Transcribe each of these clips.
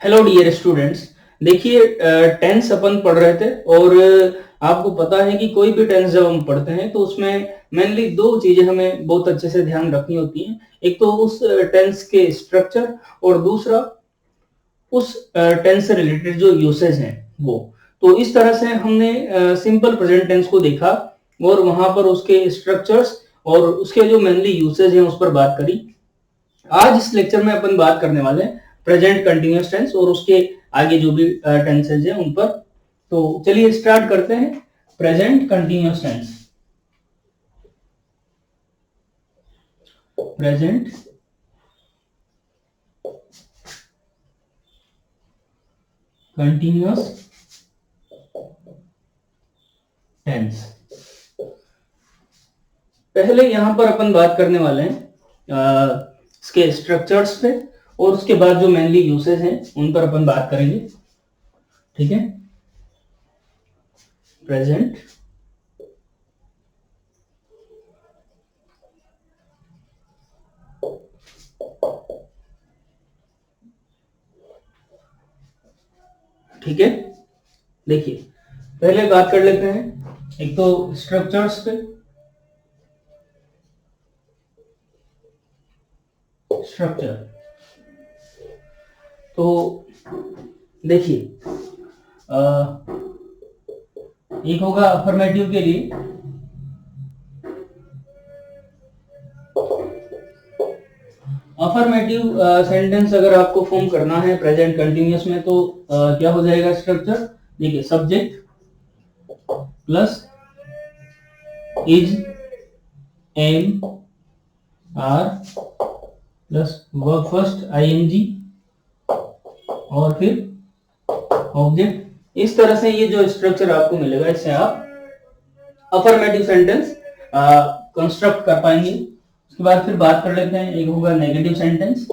Hello dear students. देखिए, tense अपन पढ़ रहे थे और आपको पता है कि कोई भी टेंस जब हम पढ़ते हैं तो उसमें मेनली दो चीजें हमें बहुत अच्छे से ध्यान रखनी होती हैं। एक तो उस टेंस के स्ट्रक्चर और दूसरा उस टेंस से रिलेटेड जो यूसेज हैं वो। तो इस तरह से हमने सिंपल प्रेजेंट टेंस को देखा और वहां पर उसके स्ट्रक्चर्स और उसके जो मेनली यूसेज हैं उस पर बात करी। आज इस लेक्चर में अपन बात करने वाले हैं प्रेजेंट कंटिन्यूअस टेंस और उसके आगे जो भी टेंसेज हैं उन पर। तो चलिए स्टार्ट करते हैं। Present continuous tense. Present continuous tense. पहले यहां पर अपन बात करने वाले हैं इसके स्ट्रक्चर्स पे और उसके बाद जो मेनली यूसेज हैं उन पर अपन बात करेंगे। ठीक है। प्रेजेंट ठीक है। देखिए, पहले बात कर लेते हैं एक तो स्ट्रक्चर्स पे। स्ट्रक्चर तो देखिए, एक होगा अफर्मेटिव के लिए। अफर्मेटिव सेंटेंस अगर आपको फॉर्म करना है प्रेजेंट कंटिन्यूअस में तो क्या हो जाएगा स्ट्रक्चर। देखिए, subject plus is am are plus verb first ING और फिर ऑब्जेक्ट। इस तरह से ये जो स्ट्रक्चर आपको मिलेगा इससे आप अफर्मेटिव सेंटेंस कंस्ट्रक्ट कर पाएंगे। उसके बाद फिर बात कर लेते हैं, एक होगा नेगेटिव सेंटेंस।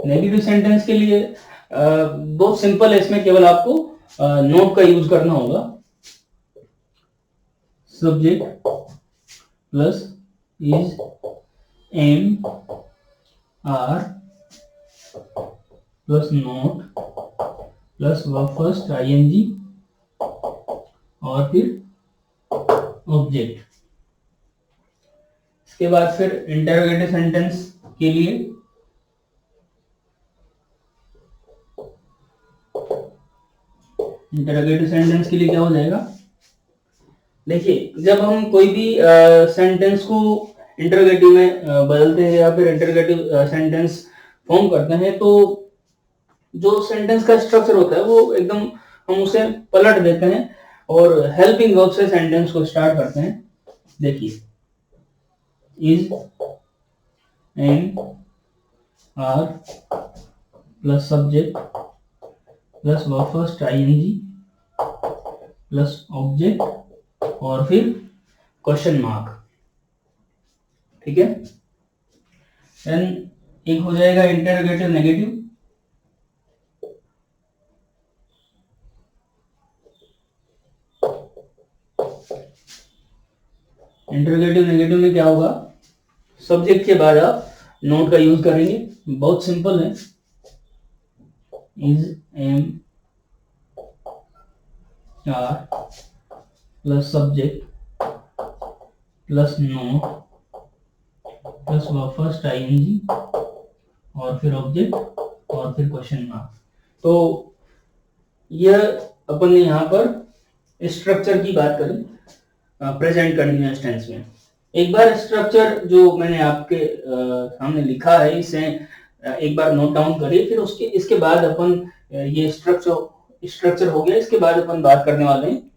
नेगेटिव सेंटेंस के लिए बहुत सिंपल है, इसमें केवल आपको नोट का यूज करना होगा। Subject plus is am are plus not plus verb first ING और फिर ऑब्जेक्ट। इसके बाद फिर इंटरोगेटिव सेंटेंस के लिए क्या हो जाएगा। देखिए, जब हम कोई भी सेंटेंस को इंटरोगेटिव में बदलते हैं या फिर इंटरोगेटिव सेंटेंस फॉर्म करते हैं तो जो सेंटेंस का स्ट्रक्चर होता है वो एकदम हम उसे पलट देते हैं और हेल्पिंग वर्ब से सेंटेंस को स्टार्ट करते हैं। देखिए, is am are plus subject plus verb first ING plus object और फिर क्वेश्चन मार्क। ठीक है। देन एक हो जाएगा इंटरोगेटिव नेगेटिव। इंटरोगेटिव नेगेटिव में क्या होगा, सब्जेक्ट के बाद आप नोट का यूज करेंगे। बहुत सिंपल है। Is am are plus subject plus not plus verb first ING और फिर ऑब्जेक्ट और फिर क्वेश्चन मार्क। तो यह अपन ने यहाँ पर स्ट्रक्चर की बात करी प्रेजेंट कंटिन्यूअस टेंस में। एक बार स्ट्रक्चर जो मैंने आपके सामने लिखा है इसे एक बार नोट डाउन करिए, फिर उसके इसके बाद अपन ये स्ट्रक्चर हो गया। इसके बाद अपन बात करने वाले हैं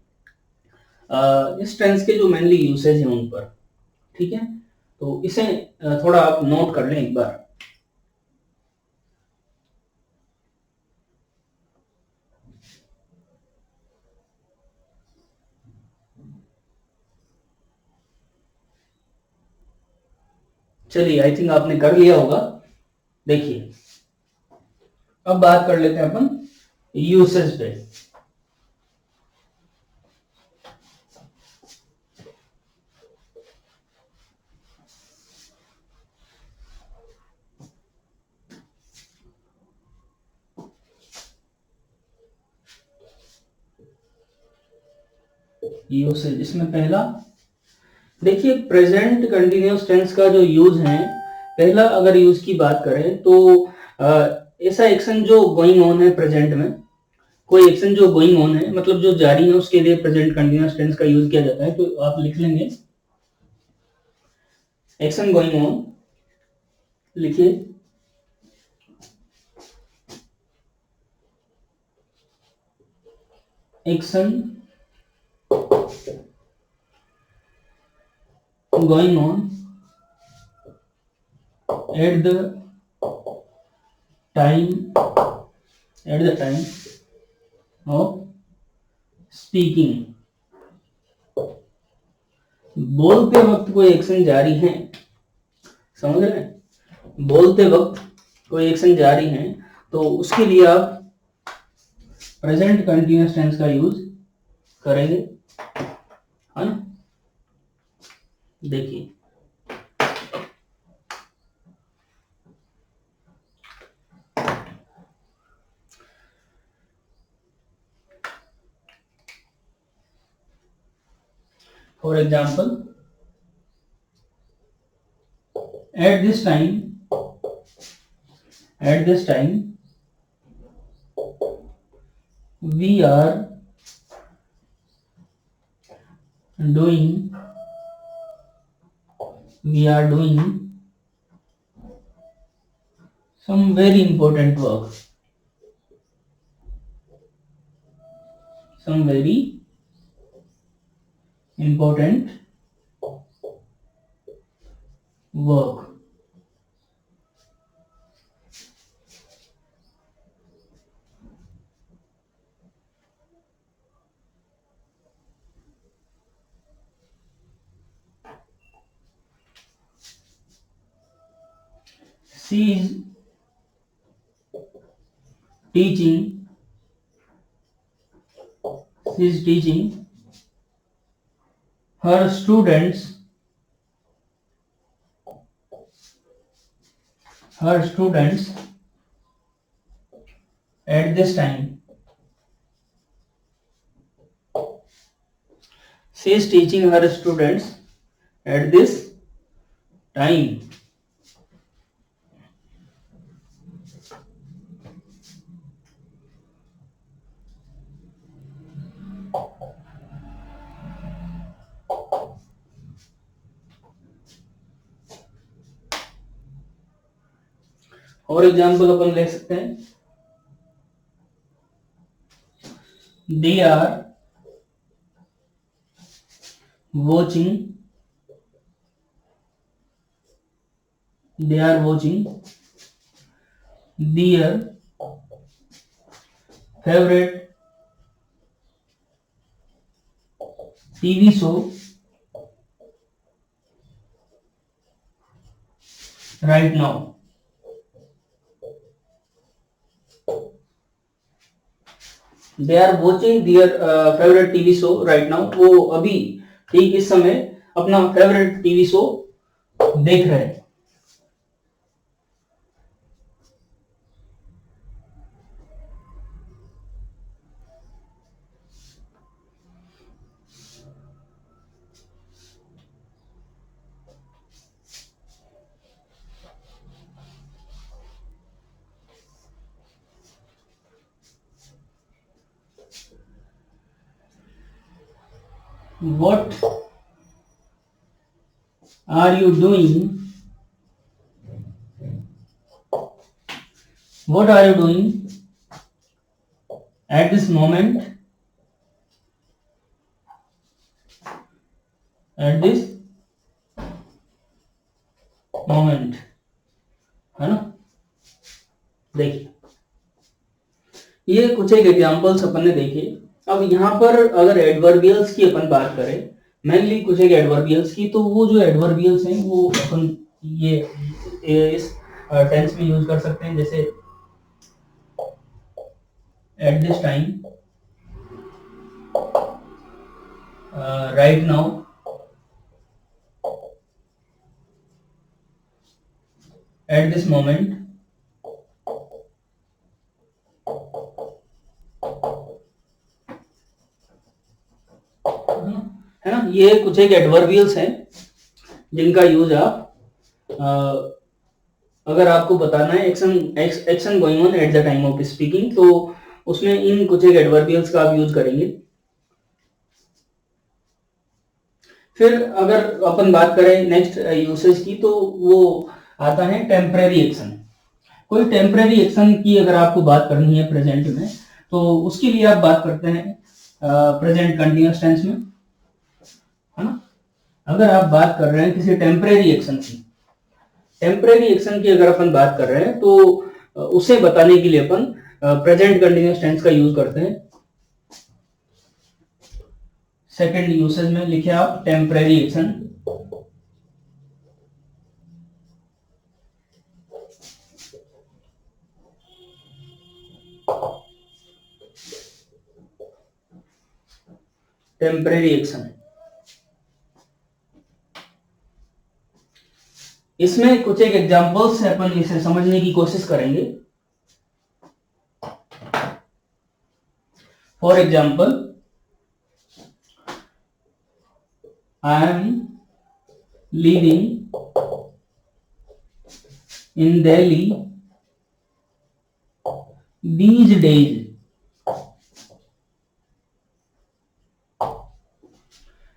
इस टेंस के जो मेनली यूसेज हैं उन पर। ठीक है। तो इसे थोड़ा आप नोट कर लें एक बार। चलिए, आई थिंक आपने कर लिया होगा। देखिए, अब बात कर लेते हैं अपन यूसेज पे। यूसेज, इसमें पहला देखिए प्रेजेंट कंटिन्यूअस टेंस का जो यूज है, पहला अगर यूज की बात करें तो ऐसा एक्शन जो गोइंग ऑन है प्रेजेंट में, कोई एक्शन जो गोइंग ऑन है मतलब जो जारी है उसके लिए प्रेजेंट कंटिन्यूअस टेंस का यूज किया जाता है। तो आप लिख लेंगे एक्शन गोइंग ऑन, लिखिए action going on at the time of speaking. बोलते वक्त कोई एक्शन जारी है, समझ रहे हैं, बोलते वक्त कोई एक्शन जारी है तो उसके लिए आप प्रेजेंट कंटिन्यूअस टेंस का यूज करेंगे, है ना। देखिए for example, at this time we are doing some very important work, some very important work। she is teaching her students at this time। she is teaching her students at this time। और example अपन ले सकते हैं, they are watching their favorite TV show right now। They are watching their favourite TV show right now, वो अभी ठीक इस समय अपना फेवरेट टीवी शो देख रहे हैं। What are you doing? What are you doing at this moment? At this moment, है ना। देखिए ये कुछ एक एग्जांपल्स अपन ने देखे। अब यहाँ पर अगर एडवर्बियल्स की अपन बात करें, मेनली कुछ एक एडवर्बियल्स की, तो वो जो एडवर्बियल्स हैं वो अपन ये इस टेंस में यूज कर सकते हैं, जैसे at this time, right now, at this moment, है ना। ये कुछ एक एडवर्बियल्स हैं जिनका यूज आप अगर आपको बताना है action going on at the time of speaking, तो उसमें इन कुछ एक एडवर्बियल्स का आप यूज करेंगे। फिर अगर अपन बात करें नेक्स्ट यूसेज की, तो वो आता है टेम्परेरी एक्शन। कोई टेम्परेरी एक्शन की अगर आपको बात करनी है प्रेजेंट में, तो उसके लिए आप बात करते हैं प्रेजेंट कंटिन्यूअस टेंस में, है ना। अगर आप बात कर रहे हैं किसी टेम्परेरी एक्शन की, टेम्परेरी एक्शन की अगर अपन बात कर रहे हैं, तो उसे बताने के लिए अपन प्रेजेंट कंटिन्यूअस टेंस का यूज करते हैं। सेकंड यूसेज में लिखे आप टेम्परेरी एक्शन। टेम्परेरी एक्शन, इसमें कुछ एक एग्जांपल्स से अपन इसे समझने की कोशिश करेंगे। For example, I am living in Delhi these days.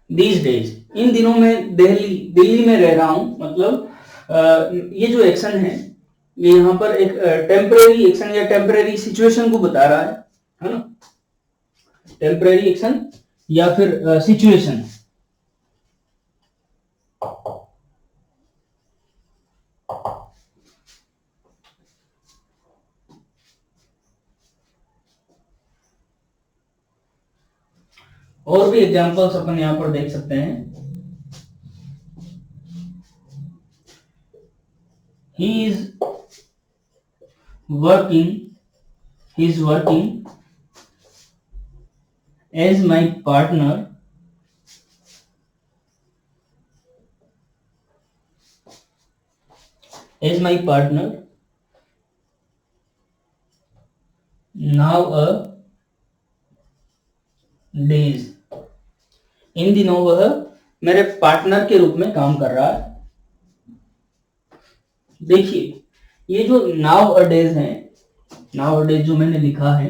These days, इन दिनों में दिल्ली में रह रहा हूं, मतलब ये जो एक्शन है ये यहाँ पर एक टेम्परेरी एक्शन या टेम्परेरी सिचुएशन को बता रहा है ना। टेम्परेरी एक्शन या फिर सिचुएशन। और भी एग्जांपल्स अपन यहां पर देख सकते हैं। he is working as my partner now a days। इन दिनों वह मेरे पार्टनर के रूप में काम कर रहा है। देखिए, ये जो नाउ अ डेज है, नाउ अ डेज जो मैंने लिखा है,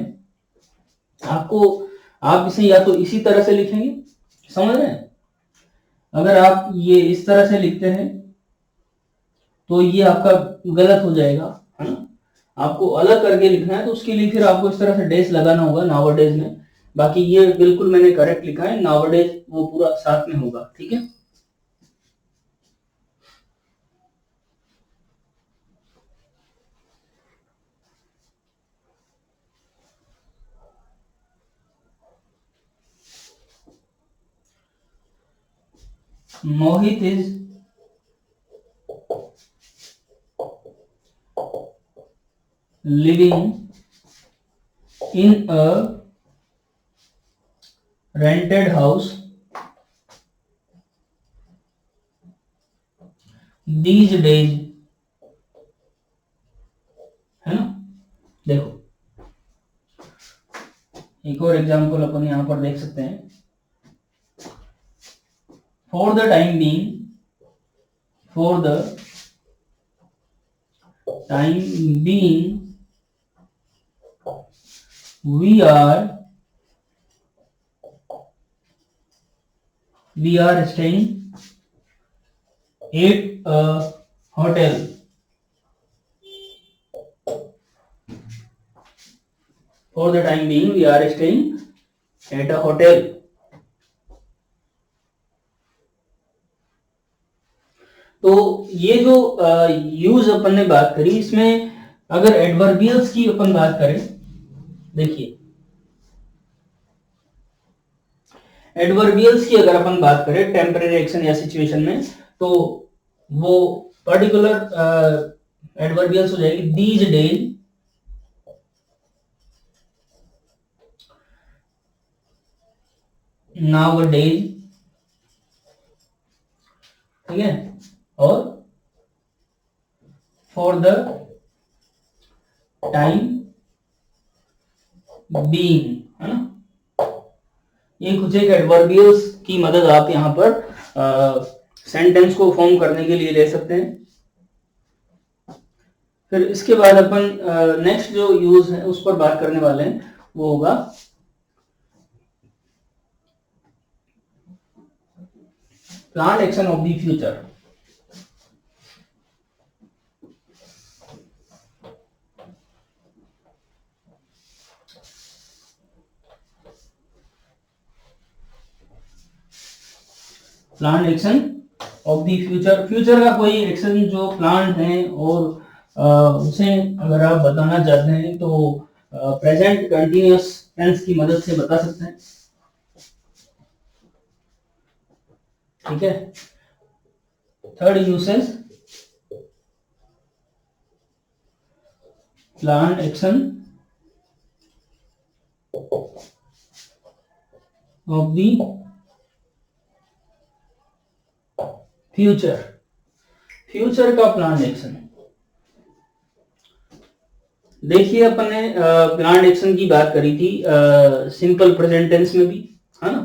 आपको आप इसे या तो इसी तरह से लिखेंगे, समझ रहे हैं। अगर आप ये इस तरह से लिखते हैं तो ये आपका गलत हो जाएगा, है ना। आपको अलग करके लिखना है, तो उसके लिए फिर आपको इस तरह से डेज लगाना होगा नाउ अ डेज में। बाकी ये बिल्कुल मैंने करेक्ट लिखा है, नाउ अ डेज वो पूरा साथ में होगा, ठीक है। Mohit is living in a rented house these days, है ना। देखो, एक और एग्जांपल अपन यहां पर देख सकते हैं। For the time being we are staying at a hotel। For the time being we are staying at a hotel। तो ये जो यूज अपन ने बात करी, इसमें अगर एडवर्बियल्स की अपन बात करें, देखिए एडवर्बियल्स की अगर अपन बात करें टेम्परेरी एक्शन या सिचुएशन में, तो वो पर्टिकुलर एडवर्बियल्स हो जाएगी दीज डेज, नाउ डेज, ठीक है, और फॉर द टाइम बीइंग, है ना। ये कुछ एक एडवर्बियल्स की मदद आप यहाँ पर सेंटेंस को फॉर्म करने के लिए ले सकते हैं। फिर इसके बाद अपन नेक्स्ट जो यूज है उस पर बात करने वाले हैं, वो होगा plan action of the future. Plan action of the future, future का कोई एक्शन जो प्लान है और उसे अगर आप बताना चाहते हैं तो प्रेजेंट कंटिन्यूअस टेंस की मदद से बता सकते हैं। ठीक है। Third usage, plan action of the future, future का प्लान एक्शन। देखिए अपन ने प्लान एक्शन की बात करी थी सिंपल प्रेजेंट टेंस में भी, है ना,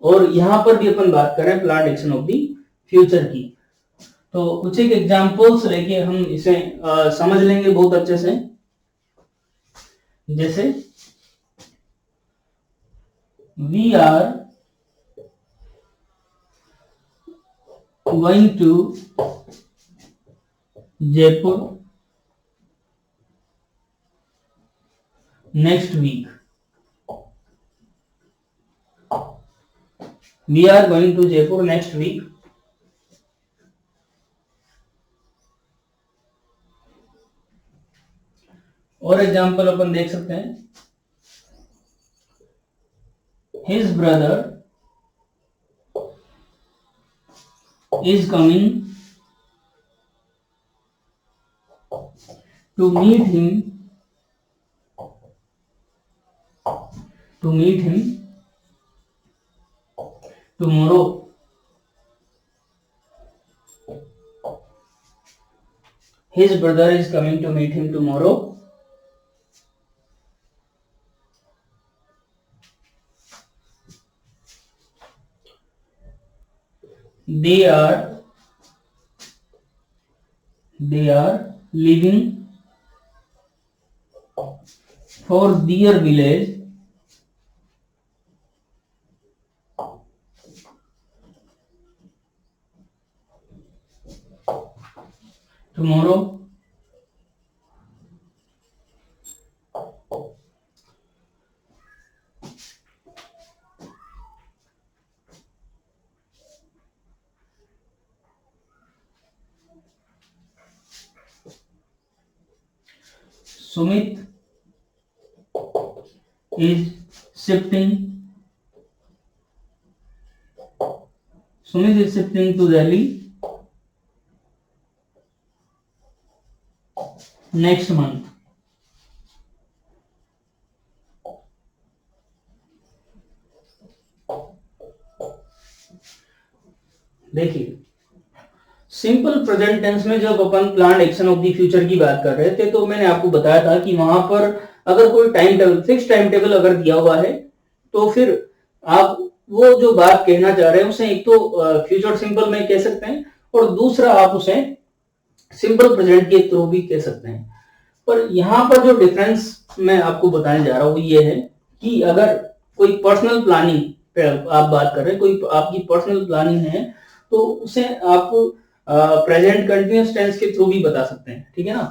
और यहां पर भी अपन बात कर रहे हैं plan action of the future की। तो कुछ एक एग्जांपल्स लेके हम इसे समझ लेंगे बहुत अच्छे से। जैसे we are going to Jaipur next week, we are going to Jaipur next week. और एग्जांपल अपन देख सकते हैं, his brother is coming to meet him tomorrow. His brother is coming to meet him tomorrow. They are leaving for their village tomorrow. Sumit is shifting to Delhi next month. देखिए simple present tense में जब अपन plan action of the future की बात कर रहे थे तो मैंने आपको बताया था कि वहां पर अगर कोई time table, fix time table अगर दिया हुआ है तो फिर आप वो जो बात कहना चाह रहे हैं उसे एक तो फ्यूचर सिंपल में कह सकते हैं और दूसरा आप उसे सिंपल प्रेजेंट के थ्रू भी कह सकते हैं। पर यहाँ पर जो डिफरेंस मैं आपको बताने जा रहा हूँ वो ये है कि अगर कोई पर्सनल प्लानिंग पे आप बात कर रहे हैं, कोई आपकी पर्सनल प्लानिंग है तो उसे आप प्रेजेंट कंटिन्यूअस टेंस के थ्रू भी बता सकते हैं। ठीक है ना,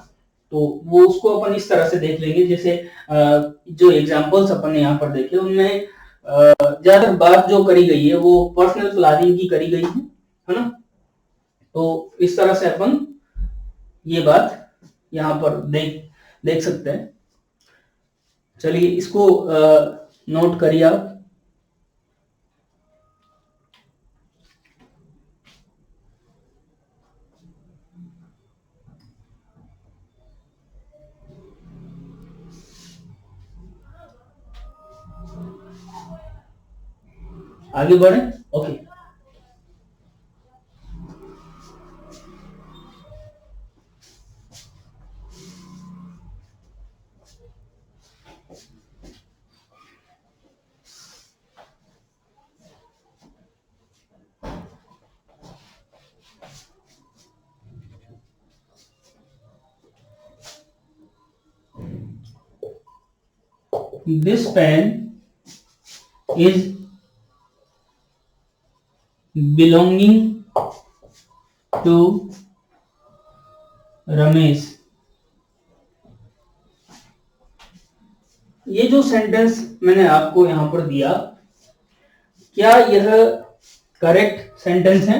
तो वो उसको अपन इस तरह से देख लेंगे। जैसे जो एग्जांपल्स अपन ने यहाँ पर देखे उनमें ज्यादातर बात जो करी गई है वो पर्सनल प्लानिंग की करी गई है ना। तो इस तरह से अपन ये बात यहाँ पर देख सकते हैं। चलिए इसको नोट करिए आप। आगे बढ़े। Okay, this pen is belonging to Ramesh. ये जो सेंटेंस मैंने आपको यहां पर दिया, क्या यह करेक्ट सेंटेंस है?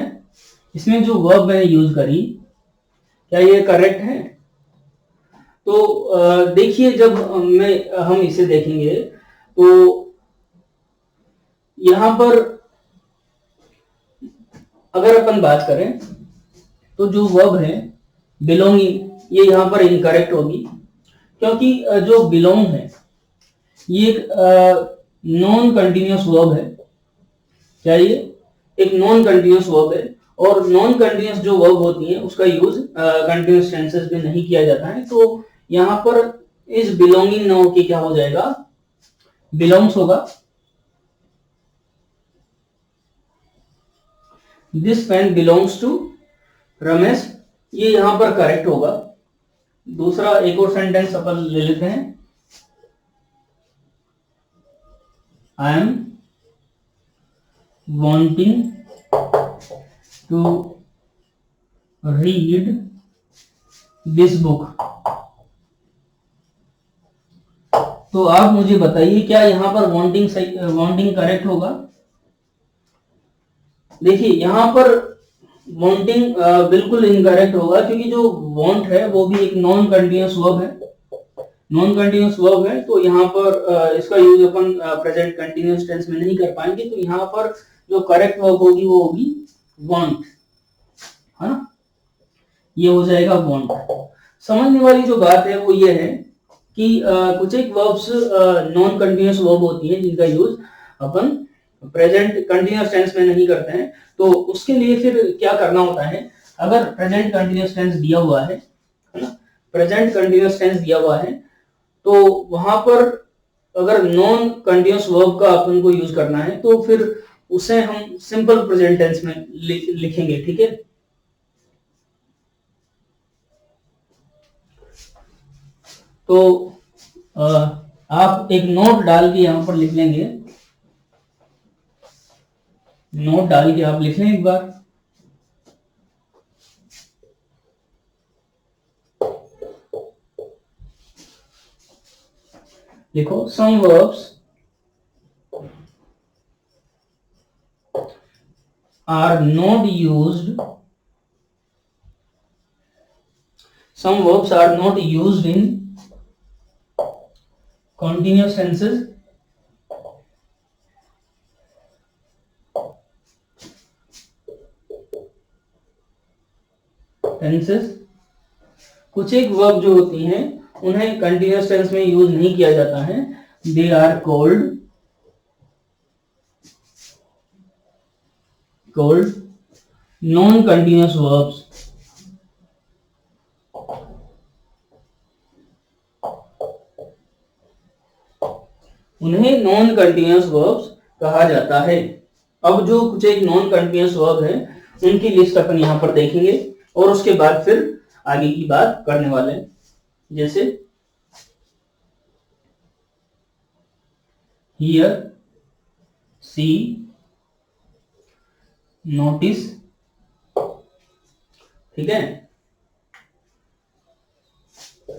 इसमें जो वर्ब मैंने यूज करी, क्या ये करेक्ट है? तो देखिए, जब हम इसे देखेंगे तो यहां पर अगर अपन बात करें तो जो वर्ब है बिलोंगिंग, ये यहां पर इनकरेक्ट होगी, क्योंकि जो बिलोंग है ये एक नॉन कंटिन्यूअस वर्ब है। क्या ये एक नॉन कंटिन्यूअस वर्ब है? और नॉन कंटिन्यूअस जो वर्ब होती है उसका यूज कंटिन्यूअस टेंसेस में नहीं किया जाता है। तो यहां पर इस बिलोंगिंग ना होके क्या हो जाएगा, बिलोंग्स होगा। This pen belongs to Ramesh, ये यहां पर करेक्ट होगा। दूसरा एक और सेंटेंस अपन ले लेते हैं। I am wanting to read this book। तो आप मुझे बताइए, क्या यहां पर वांटिंग करेक्ट होगा? देखिए, यहां पर वांटिंग बिल्कुल इनकरेक्ट होगा, क्योंकि जो वांट है वो भी एक नॉन कंटिन्यूअस वर्ब है। नॉन कंटिन्यूअस वर्ब है, तो यहाँ पर इसका यूज अपन प्रेजेंट कंटिन्यूअस टेंस में नहीं कर पाएंगे। तो यहाँ पर जो करेक्ट वर्ब होगी वो होगी वांट, है ना? ये हो जाएगा वांट। समझने वाली जो बात है वो ये है कि कुछ एक वर्ब्स नॉन कंटिन्यूअस वर्ब होती है जिनका यूज अपन प्रेजेंट कंटिन्यूअस टेंस में नहीं करते हैं। तो उसके लिए फिर क्या करना होता है, अगर प्रेजेंट कंटिन्यूअस टेंस दिया हुआ है ना, प्रेजेंट कंटिन्यूअस टेंस दिया हुआ है, तो वहां पर अगर नॉन कंटिन्यूअस वर्ब का अपन को यूज करना है तो फिर उसे हम सिंपल प्रेजेंट टेंस में लिखेंगे। ठीक है, तो आप एक नोट डाल के यहां पर लिख लेंगे। नोट डाल के आप लिख लें एक बार। लिखो, some verbs are not used, some verbs are not used in continuous tenses कुछ एक वर्ब जो होती हैं उन्हें कंटिन्यूअस टेंस में यूज नहीं किया जाता है। They are called non continuous verbs. उन्हें नॉन कंटिन्यूअस वर्ब्स कहा जाता है। अब जो कुछ एक नॉन कंटिन्यूअस वर्ब है उनकी लिस्ट अपन यहां पर देखेंगे और उसके बाद फिर आगे की बात करने वाले हैं। जैसे हियर, सी, नोटिस, ठीक है,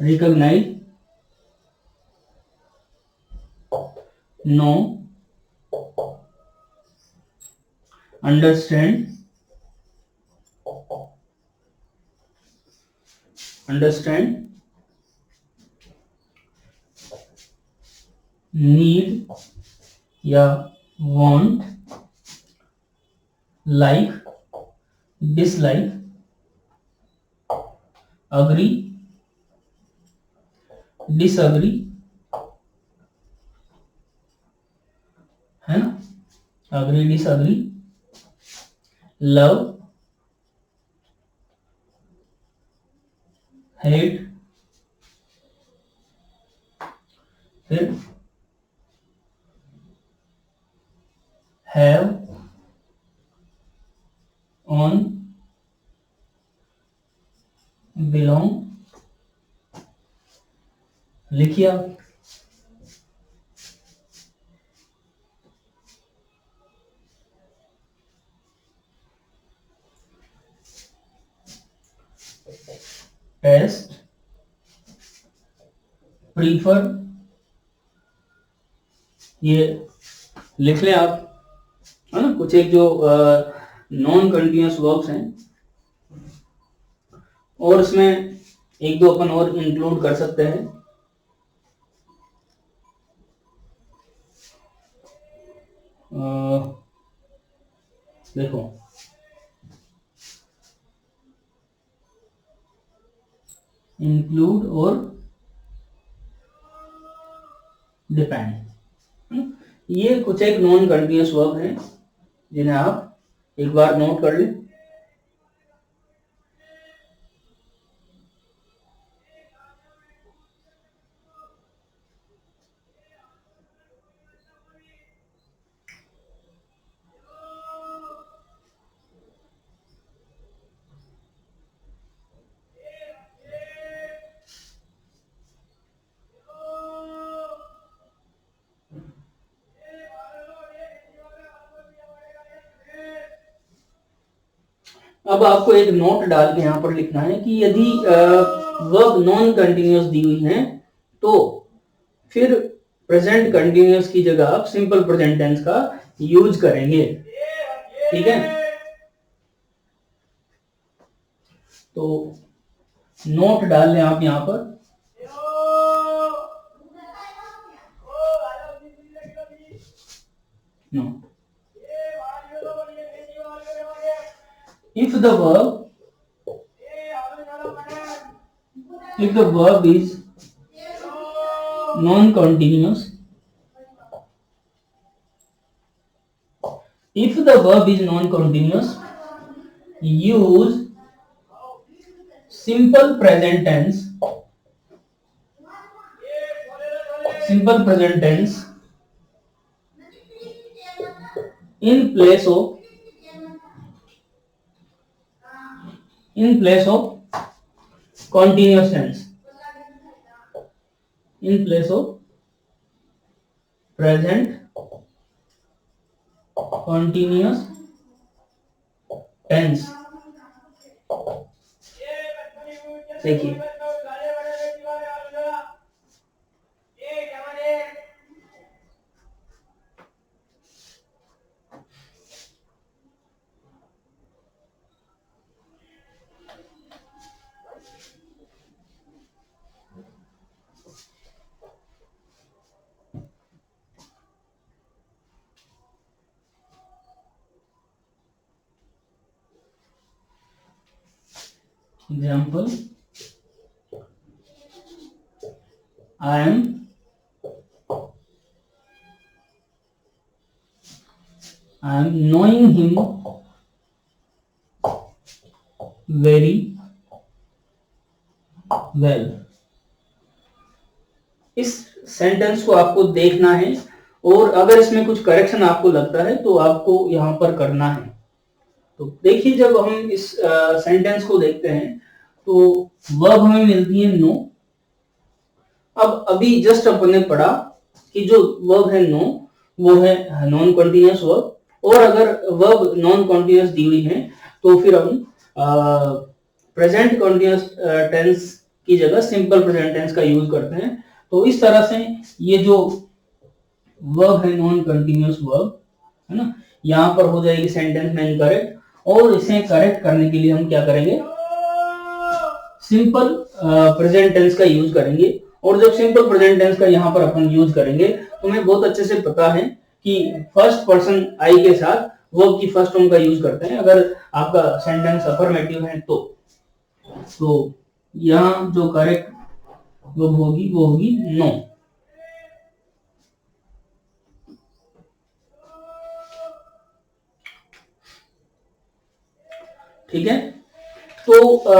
रिकॉग्नाइज, नो, अंडरस्टैंड, नीड या want, like, dislike, agree, disagree, है ना, अग्री, डिसअग्री, लव, हेट, फिर हैव, ऑन, बिलोंग। लिखिए आप। टेस्ट, प्रीफर, ये लिख लें आप, है ना। कुछ एक जो नॉन कंटिन्यूअस वर्ब्स हैं, और इसमें एक दो अपन और इंक्लूड कर सकते हैं। देखो, इंक्लूड और डिपेंड, ये कुछ एक नॉन कंटिन्यूअस वर्ब हैं जिन्हें आप एक बार नोट कर लें। अब आपको एक नोट डाल के यहाँ पर लिखना है कि यदि वर्ब नॉन कंटिन्यूअस दी हुई है तो फिर प्रेजेंट कंटिन्यूअस की जगह आप सिंपल प्रेजेंट टेंस का यूज करेंगे। ठीक है, तो नोट डाल लें आप यहाँ पर। No, if the verb is non-continuous, if the verb is non-continuous, use simple present tense, simple present tense in place of continuous tense, in place of present continuous tense। देखिए, example, I am knowing him very well। इस sentence को आपको देखना है, और अगर इसमें कुछ करेक्शन आपको लगता है तो आपको यहां पर करना है। तो देखिए, जब हम इस सेंटेंस को देखते हैं तो वर्ब हमें मिलती है नो। अब अभी जस्ट अपन ने पढ़ा कि जो वर्ब है नो वो है नॉन कंटिन्यूअस वर्ब, और अगर वर्ब नॉन कंटिन्यूअस दी हुई है तो फिर हम प्रेजेंट कंटिन्यूअस टेंस की जगह सिंपल प्रेजेंट टेंस का यूज करते हैं। तो इस तरह से ये जो वर्ब है नॉन कंटिन्यूअस वर्ब, है ना, यहाँ पर हो जाएगी सेंटेंस में इनकरेक्ट, और इसे करेक्ट करने के लिए हम क्या करेंगे, सिंपल प्रेजेंट टेंस का यूज करेंगे। और जब सिंपल प्रेजेंट टेंस का यहाँ पर अपन यूज करेंगे तो हमें बहुत अच्छे से पता है कि फर्स्ट पर्सन आई के साथ वर्ब की फर्स्ट फॉर्म का यूज करते हैं अगर आपका सेंटेंस अफर्मेटिव है तो यहाँ जो करेक्ट वर्ब होगी वो होगी नो। ठीक है, तो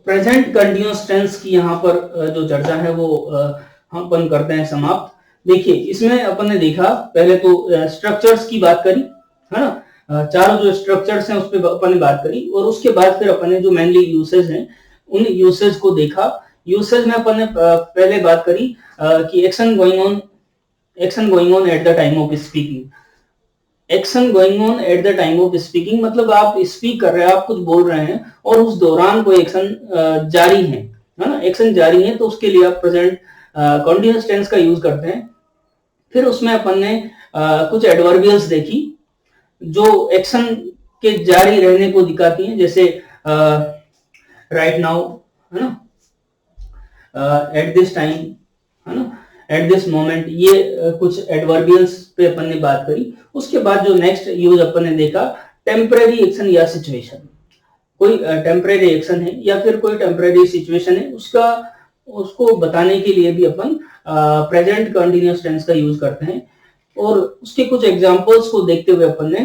प्रेजेंट कंटिन्यूअस टेंस की यहाँ पर जो चर्चा है वो हम अपन करते हैं समाप्त। देखिए, इसमें अपन ने देखा पहले तो स्ट्रक्चर्स की बात करी, है ना, चारों जो स्ट्रक्चर्स हैं उस पर अपन ने बात करी, और उसके बाद फिर अपन ने जो मेनली यूसेज हैं उन यूसेज को देखा। यूसेज में अपन ने पहले बात करी कि action going on at the time of speaking. Action going on at the time of speaking, मतलब आप स्पीक कर रहे हैं, आप कुछ बोल रहे हैं और उस दौरान कोई एक्शन जारी है ना, एक्शन जारी है, तो उसके लिए आप प्रेजेंट कंटीन्यूअस टेंस का यूज करते हैं। फिर उसमें अपन ने कुछ एडवर्बियल्स देखी जो एक्शन के जारी रहने को दिखाती हैं, जैसे राइट नाउ, है ना, एट दिस टाइम, है ना, एट दिस मोमेंट, ये कुछ एडवर्बियल्स पे अपन ने बात करी। उसके बाद जो नेक्स्ट यूज अपन ने देखा, टेम्परेरी एक्शन या सिचुएशन, कोई टेम्परेरी एक्शन है या फिर कोई टेम्परेरी सिचुएशन है, उसको बताने के लिए भी अपन प्रेजेंट कंटीन्यूअस टेंस का यूज करते हैं। और उसके कुछ एग्जांपल्स को देखते हुए अपन ने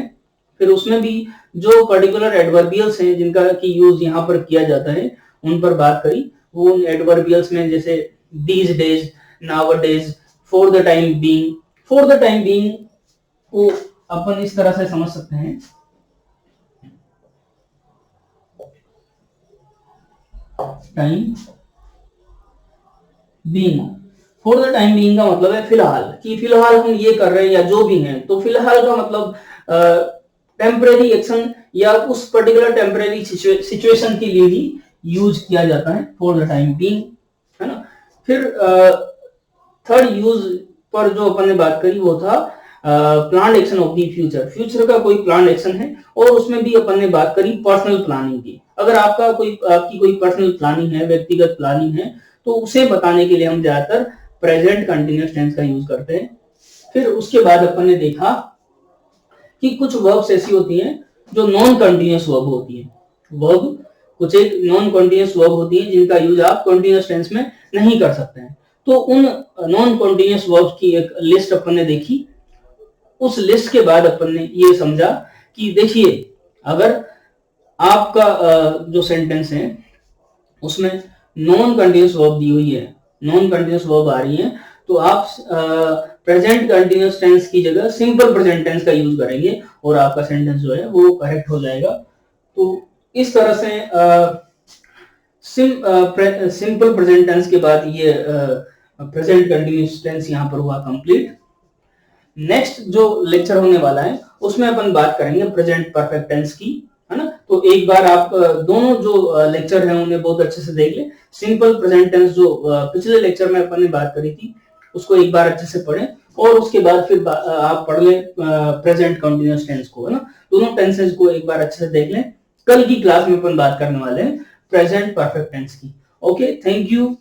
फिर उसमें भी जो पर्टिकुलर एडवर्बियल्स हैं जिनका की यूज यहाँ पर किया जाता है उन पर बात करी। वो उन एडवर्बियल्स में जैसे these days, nowadays, for the time being. For the time being को अपन इस तरह से समझ सकते हैं, time being, for the time being का मतलब है फिलहाल, कि फिलहाल हम ये कर रहे हैं या जो भी हैं, तो फिलहाल का मतलब टेम्परेरी एक्शन या उस पर्टिकुलर टेम्परेरी सिचुएशन के लिए ही यूज किया जाता है फॉर द टाइम बीइंग, है ना। फिर थर्ड यूज पर जो अपन ने बात करी वो था plan action of the future. Future का कोई प्लान एक्शन है और उसमें भी अपन ने बात करी पर्सनल प्लानिंग की। अगर आपकी कोई पर्सनल प्लानिंग है, व्यक्तिगत प्लानिंग है, तो उसे बताने के लिए हम ज्यादातर प्रेजेंट कंटीन्यूअस टेंस का यूज करते हैं। फिर उसके बाद अपन ने देखा कि कुछ वर्ब्स ऐसी होती हैं जो नॉन कंटीन्यूअस वर्ब होती है। वर्ब कुछ एक नॉन कंटीन्यूअस वर्ब होती है जिनका यूज आप कंटीन्यूअस टेंस में नहीं कर सकते हैं। तो उन नॉन कंटीन्यूअस वर्ब्स की एक लिस्ट अपन ने देखी। उस लिस्ट के बाद अपन ने ये समझा कि देखिए, अगर आपका जो सेंटेंस है उसमें नॉन कंटीन्यूअस वर्ब दी हुई है, नॉन कंटीन्यूअस वर्ब आ रही है, तो आप प्रेजेंट कंटीन्यूअस टेंस की जगह सिंपल प्रेजेंट टेंस का यूज करेंगे और आपका सेंटेंस जो है वो करेक्ट हो जाएगा। तो इस तरह से सिंपल प्रेजेंट टेंस के बाद ये प्रेजेंट कंटीन्यूअस टेंस यहाँ पर हुआ कंप्लीट। नेक्स्ट जो लेक्चर होने वाला है उसमें अपन बात करेंगे प्रेजेंट परफेक्ट टेंस की, है ना। तो एक बार आप दोनों जो लेक्चर हैं उन्हें बहुत अच्छे से देख लें। सिंपल प्रेजेंट टेंस जो पिछले लेक्चर में अपन ने बात करी थी उसको एक बार अच्छे से पढ़ें और उसके बाद फिर आप पढ़ लें प्रेजेंट कंटीन्यूअस टेंस को, है ना। दोनों टेंसेस को एक बार अच्छे से देख लें। कल की क्लास में अपन बात करने वाले हैं प्रेजेंट परफेक्ट टेंस की। Okay, thank you.